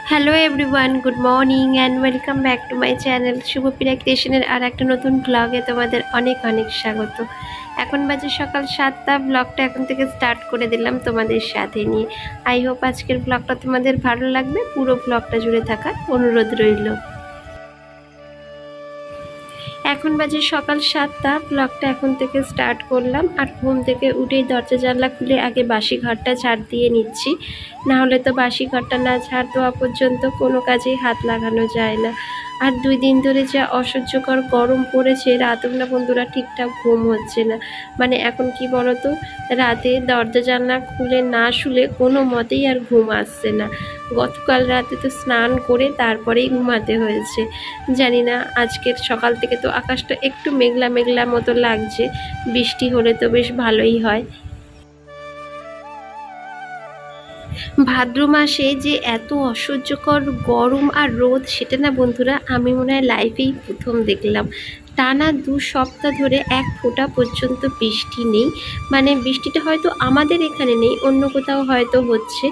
Hello everyone, good morning and welcome back to my channel Subhapriya ক্রিয়েশনের আর একটা নতুন ব্লগে তোমাদের অনেক অনেক স্বাগত। এখন বাজে সকাল 7টা। ব্লগটা এখন থেকে স্টার্ট করে দিলাম তোমাদের সাথে নিয়ে। আই হোপ আজকের ব্লগটা তোমাদের ভালো লাগবে, পুরো ব্লগটা জুড়ে থাকার অনুরোধ রইল। এখন বাজে সকাল 7টা, ব্লগটা এখন থেকে স্টার্ট করলাম। আর ঘুম থেকে উঠেই দরজা জানলা খুলে আগে বাসি ঘরটা ঝাড় দিয়ে নিচ্ছি, না হলে তো বাসি ঘরটা না ঝাড় দেওয়া পর্যন্ত কোনো কাজেই হাত লাগানো যায় না। আর 2 দিন ধরে যা অসহ্যকর গরম পড়েছে, রাতেও না বন্ধুরা ঠিকঠাক ঘুম হচ্ছে না। মানে এখন কি বলতো, রাতে দরজা জানলা খুলে না শুলে কোনো মতেই আর ঘুম আসছে না। গতকাল রাতে তো স্নান করে তারপরেই ঘুমাতে হয়েছে। জানি না, আজকের সকাল থেকে তো আকাশটা একটু মেঘলা মেঘলা মতো লাগছে, বৃষ্টি হলে তো বেশ ভালোই হয়। ভাদ্র মাসে যে এত অসহ্যকর গরম আর রোদ, সেটা না বন্ধুরা আমি মনে হয় লাইফেই প্রথম দেখলাম। টানা 2 সপ্তাহ ধরে এক ফোঁটা পর্যন্ত বৃষ্টি নেই। মানে বৃষ্টিটা হয়তো আমাদের এখানে নেই, অন্য কোথাও হয়তো হচ্ছে।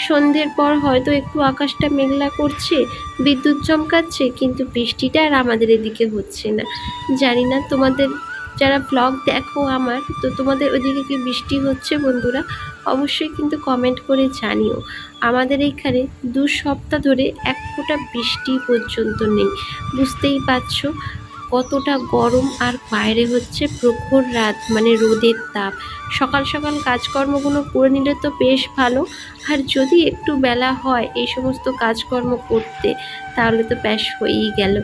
সন্ধ্যের পর হয়তো একটু আকাশটা মেঘলা করছে, বিদ্যুৎ চমকাচ্ছে, কিন্তু বৃষ্টিটা আর আমাদের এদিকে হচ্ছে না। জানি না তোমাদের যারা ব্লগ দেখো আমার, তো তোমাদের ওদিকে কি বৃষ্টি হচ্ছে বন্ধুরা? অবশ্যই কিন্তু কমেন্ট করে জানিও। আমাদের এইখানে 2 সপ্তাহ ধরে এক ফোঁটা বৃষ্টি পর্যন্ত নেই। বুঝতেই পারছো কতটা গরম, আর বাইরে হচ্ছে প্রখর রাত, মানে রোদের তাপ। সকাল সকাল কাজকর্মগুলো করে নিলে তো বেশ ভালো, আর যদি একটু বেলা হয় এই সমস্ত কাজকর্ম করতে, তাহলে তো ব্যাস হয়েই গেল।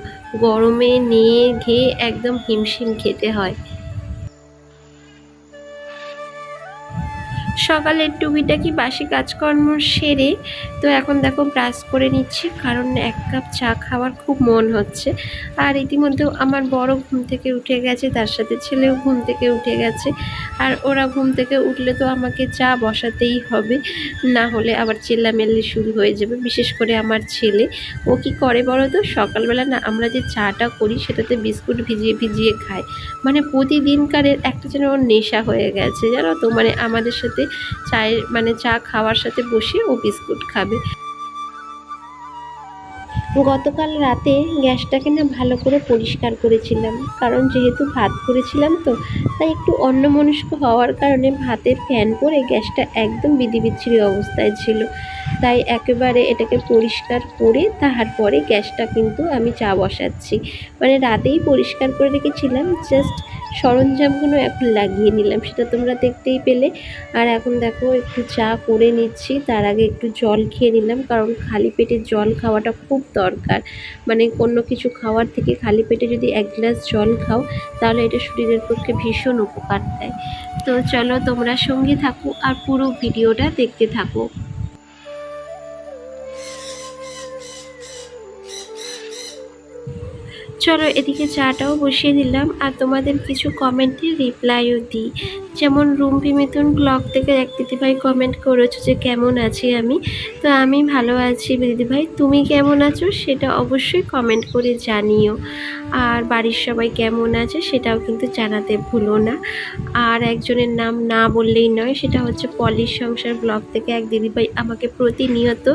গরমে নিয়ে ঘেয়ে একদম হিমশিম খেতে হয়। সকালের টুকিটাকি বাসি কাজকর্ম সেরে তো এখন দেখো ব্রাশ করে নিচ্ছি, কারণ 1 কাপ চা খাওয়ার খুব মন হচ্ছে। আর ইতিমধ্যেও আমার বড় ঘুম থেকে উঠে গেছে, তার সাথে ছেলেও ঘুম থেকে উঠে গেছে। আর ওরা ঘুম থেকে উঠলে তো আমাকে চা বসাতেই হবে, না হলে আবার চিল্লামিল্লি শুরু হয়ে যাবে। বিশেষ করে আমার ছেলে, ও কি করে বলো তো, সকালবেলা না আমরা যে চাটা করি সেটাতে বিস্কুট ভিজিয়ে ভিজিয়ে খায়। মানে প্রতিদিনকারের একটা যেন ওর নেশা হয়ে গেছে, জানো তো। মানে আমাদের সাথে চায়ের মানে চা খাওয়ার সাথে বসে ও বিস্কুট খাবে। গতকাল রাতে গ্যাসটাকে না ভালো করে পরিষ্কার করেছিলাম, কারণ যেহেতু ভাত করেছিলাম তো, তাই একটু অন্যমনস্ক হওয়ার কারণে ভাতের ফ্যান পড়ে গ্যাসটা একদম বিধিবিচ্ছিরি অবস্থায় ছিল। তাই একেবারে এটাকে পরিষ্কার করে তারপরে গ্যাসটা কিন্তু আমি চা বসাচ্ছি। মানে রাতেই পরিষ্কার করে রেখেছিলাম, জাস্ট সরঞ্জামগুলো এখন লাগিয়ে নিলাম, সেটা তোমরা দেখতেই পেলে। আর এখন দেখো একটু চা করে নিচ্ছি, তার আগে একটু জল খেয়ে নিলাম, কারণ খালি পেটে জল খাওয়াটা খুব দরকার। মানে কোনো কিছু খাওয়ার থেকে খালি পেটে যদি 1 গ্লাস জল খাও, তাহলে এটা শরীরের পক্ষে ভীষণ উপকার দেয়। তো চলো তোমরা সঙ্গে থাকো আর পুরো ভিডিওটা দেখতে থাকো। চলো এদিকে চাটাও বসিয়ে দিলাম, আর তোমাদের কিছু কমেন্টের রিপ্লাইও দিই। যেমন রুম্পি মিথুন ব্লগ থেকে এক দিদিভাই কমেন্ট করেছো যে কেমন আছি আমি। তো আমি ভালো আছি দিদিভাই, তুমি কেমন আছো সেটা অবশ্যই কমেন্ট করে জানিও। আর বাড়ির সবাই কেমন আছে সেটাও কিন্তু জানাতে ভুলো না। আর একজনের নাম না বললেই নয়, সেটা হচ্ছে পলির সংসার ব্লগ থেকে এক দিদিভাই আমাকে প্রতিনিয়ত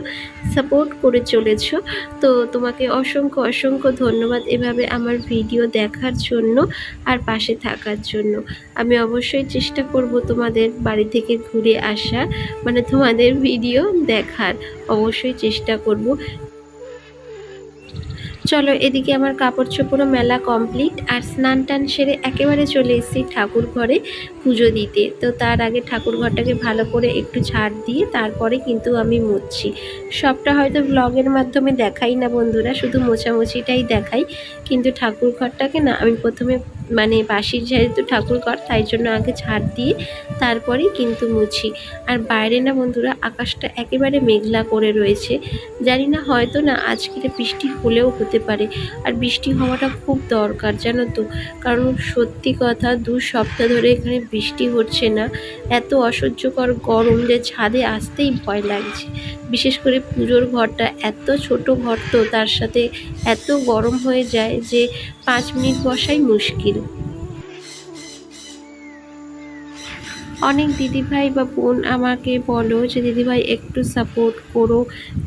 সাপোর্ট করে চলেছো। তো তোমাকে অসংখ্য অসংখ্য ধন্যবাদ এভাবে আমার ভিডিও দেখার জন্য আর পাশে থাকার জন্য। আমি অবশ্যই চেষ্টা করব তোমাদের বাড়ি থেকে ঘুরে আসা, মানে তোমাদের ভিডিও দেখার অবশ্যই চেষ্টা করব। চলো এদিকে আমার কাপড় চোপড়ও মেলা কমপ্লিট, আর স্নান টান সেরে একেবারে চলে এসেছি ঠাকুর ঘরে পুজো দিতে। তো তার আগে ঠাকুর ঘরটাকে ভালো করে একটু ঝাড় দিয়ে তারপরে কিন্তু আমি মুছছি। সবটা হয়তো ব্লগের মাধ্যমে দেখাই না বন্ধুরা, শুধু মোছামুছিটাই দেখাই। কিন্তু ঠাকুর ঘরটাকে না আমি প্রথমে, মানে বাসির যেহেতু ঠাকুর ঘর, তাই জন্য আগে ঝাড় দিয়ে তারপরেই কিন্তু মুছি। আর বাইরে না বন্ধুরা আকাশটা একেবারে মেঘলা করে রয়েছে। জানি না, হয়তো না আজকের বৃষ্টি হলেও হতে পারে। আর বৃষ্টি হওয়াটা খুব দরকার জানো তো, কারণ সত্যি কথা 2 সপ্তাহ ধরে এখানে বৃষ্টি হচ্ছে না। এত অসহ্যকর গরম যে ছাদে আসতেই ভয় লাগছে। বিশেষ করে পুজোর ঘরটা এত ছোট ঘর, তো তার সাথে এত গরম হয়ে যায় যে 5 মিনিট বসাই মুশকিল। অনেক দিদিভাই বা বোন আমাকে বলো যে দিদিভাই একটু সাপোর্ট করো,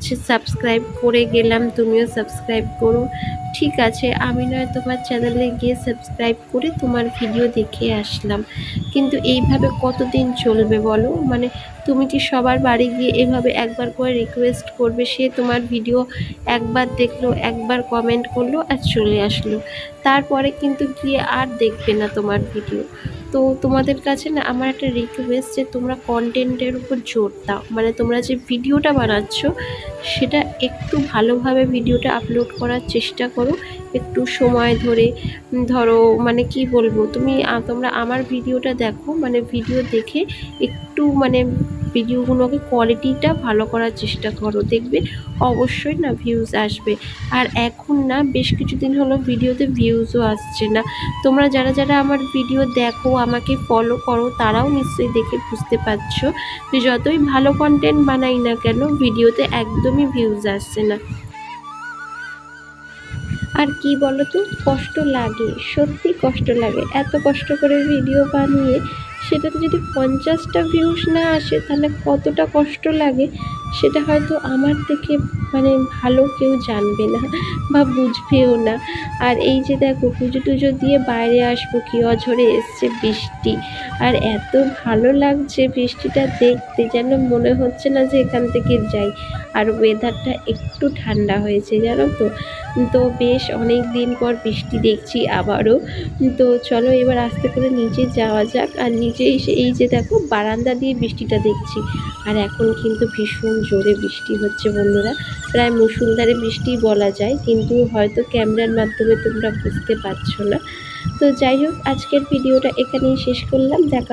যে সাবস্ক্রাইব করে গেলাম তুমিও সাবস্ক্রাইব করো। ঠিক আছে, আমি নয় তোমার চ্যানেলে গিয়ে সাবস্ক্রাইব করে তোমার ভিডিও দেখে আসলাম, কিন্তু এইভাবে কতদিন চলবে বলো? মানে তুমি কি সবার বাড়ি গিয়ে এভাবে একবার করে রিকোয়েস্ট করবে? সে তোমার ভিডিও একবার দেখলো, একবার কমেন্ট করলো আর চলে আসলো, তারপরে কিন্তু গিয়ে আর দেখবে না তোমার ভিডিও। তো তোমাদের কাছে না আমার একটা রিকোয়েস্ট, যে তোমরা কন্টেন্টের উপর জোর দাও। মানে তোমরা যে ভিডিওটা বানাচ্ছ সেটা একটু ভালোভাবে ভিডিওটা আপলোড করার চেষ্টা করো, একটু সময় ধরে। ধরো মানে কি বলবো, তোমরা আমার ভিডিওটা দেখো, মানে ভিডিও দেখে একটু মানে ভিডিওগুলোকে কোয়ালিটিটা ভালো করার চেষ্টা করো, দেখবে অবশ্যই না ভিউজ আসবে। আর এখন না বেশ কিছুদিন হলো ভিডিওতে ভিউজও আসছে না। তোমরা যারা যারা আমার ভিডিও দেখো, আমাকে ফলো করো, তারাও নিশ্চয়ই দেখে বুঝতে পারছো যে যতই ভালো কন্টেন্ট বানাই না কেন ভিডিওতে একদমই ভিউজ আসছে না। আর কি বলো তো, কষ্ট লাগে, সত্যি কষ্ট লাগে। এত কষ্ট করে ভিডিও বানিয়ে সেটাতে যদি 50টা ভিউস না আসে তাহলে কতটা কষ্ট লাগে সেটা হয়তো আমার থেকে মানে ভালো কেউ জানবে না বা বুঝবেও না। আর এই যে দেখো পুজো টুজো দিয়ে বাইরে আসবো, কি অঝরে এসছে বৃষ্টি, আর এত ভালো লাগছে বৃষ্টিটা দেখতে, যেন মনে হচ্ছে না যে এখান থেকে যাই। আর ওয়েদারটা একটু ঠান্ডা হয়েছে জানো তো। তো বেশ অনেক দিন পর বৃষ্টি দেখছি আবারও। তো চলো এবার আস্তে করে নিচে যাওয়া যাক। আর নিচে এসে এই যে দেখো বারান্দা দিয়ে বৃষ্টিটা দেখছি, আর এখন কিন্তু ভীষণ জোরে বৃষ্টি হচ্ছে বন্ধুরা, প্রায় মুষলধারে বৃষ্টি বলা যায়, কিন্তু হয়তো ক্যামেরার মাধ্যমে তোমরা বুঝতে পারছো না। তো যাই হোক, আজকের ভিডিওটা এখানেই শেষ করলাম। দেখা